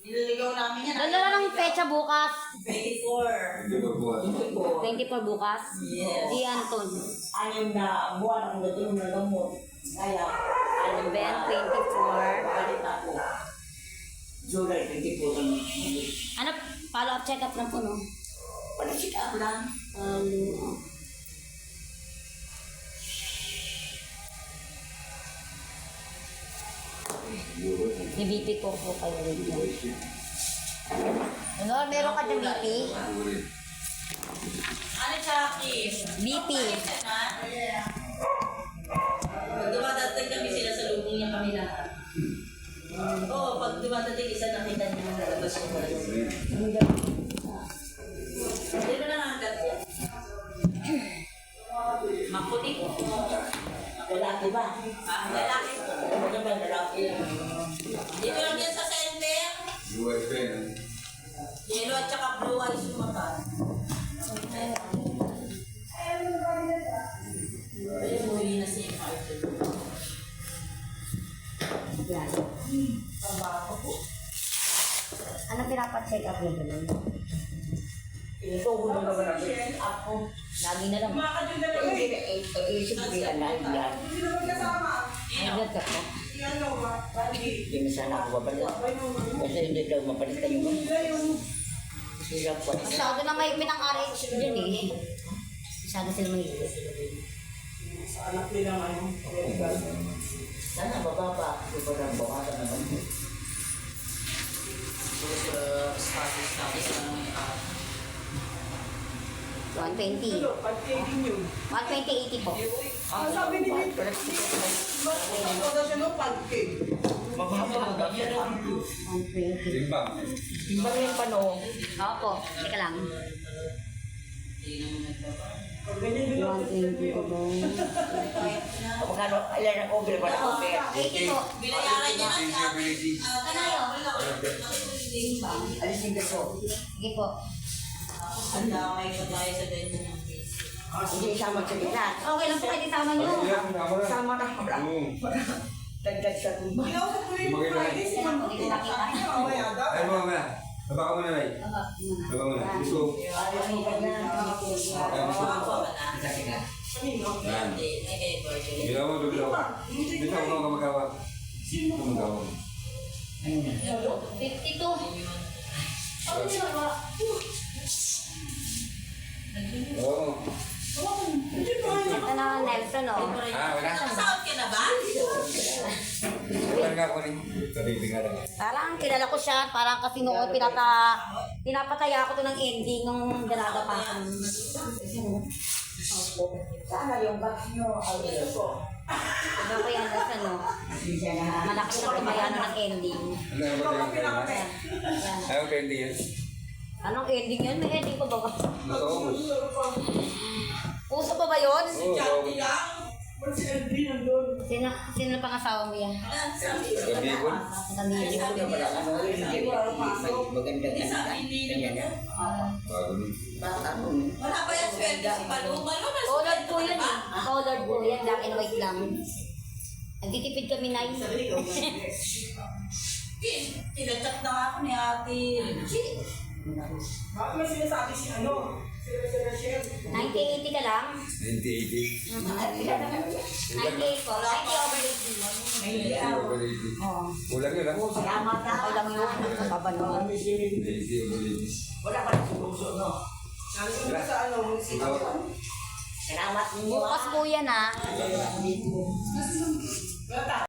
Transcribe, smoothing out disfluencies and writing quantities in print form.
Nililigaw namin yan. Dala lang pecha bukas. 24. 24 bukas. Yes. Si Anton. 6 na buwan ang dating na gamot. Kaya, Ben, 24. Balik ako. July 24. Ano, follow-up check-up lang po, no? Pag-check up lang. May BP ko po kayo rin yan. Ano, meron ka dyan BP? Ano, Chucky? BP. Pag dumadating kami sila sa lubong niya kami lahat. Oo, pag dumadating isa nakita niya na lalabas yung wala. Hindi mo nangangat yan. Maputi. Lalaki ba? Lalaki. Ano ba lalaki? Dito lang yan sa center. Yellow at saka blue eyes yung mata. Ay, umuwi na si Martin. Yan. Ano pinapacheck up nyo doon? Ito, hulo naman ang ako. Lagi na lang. Isip ko yan na yan. Agad ka po. Hindi sana ako babalik. Kasi hindi daw mapalitan yung hirap po. Masyado na may ng RH dyan eh. Masyado sila may Sana bababa. Hindi ko lang bawasan naman. Status ng 120. 120, 80 po. Sabi ni Vic, Mababa ang gamit. 120. Timbang. Timbang yung pano. Opo, teka lang. 120 po ba? Magkano, ilan ang over ba na over? 80 po. Binayaran niya na Kanayo. Alisin ka so. Sige po. Ang damay ko tayo sa ganyan ng case. Hindi isama sa gila. Okay lang po kayo kasama nyo. Sama na wala. Dagdag sa tumba. Hindi ko makita. Ay, mga. Baba ka muna, Nay. Baba muna. Gusto. Yan. Bilaw mo, bilaw. Bilaw mo ka magawa. Magawa. 52. Oo. Ito na Nelson, oh. Ah, wala. Nakasahod ka na ba? Wala nga ako rin. Sarili nga lang. Parang kilala ko siya, parang kasi noon pinapataya ko to ng ending nung dalaga pa ako. Sana yung box nyo. Ay, ito po. Diba ko yan nasa no? Malakas na tumayano ng ending. Ano nga ba tayo na? Ayan. Ayan. Ayaw kayo hindi yan. Anong ending yun? May ending pa ba? Nakaubos. Puso pa ba yun? Oo, nakaubos. Sino na pangasawa mo yan? Gabibon. Kamili. Magandang anak. Ganyan na. Bago nun. Wala pa yan swerte si Balumalo. Colored po yun eh. Colored po yan. Black and white lang. Nagtitipid kami na yun. Kinachat na nga ako ni Ate Richie. bakit may sinasabi si ano? Si Rachel. 90-80 ka lang? 90-80. 98 po. 90 over 80. Oo. Kulang yun, ah. Salamat na. Okay lang yun. Baba naman. 80 over 80. Wala pa rin suso, no? Nandun ba sa ano? Salamat ninyo. Bukas po yan ah. Wala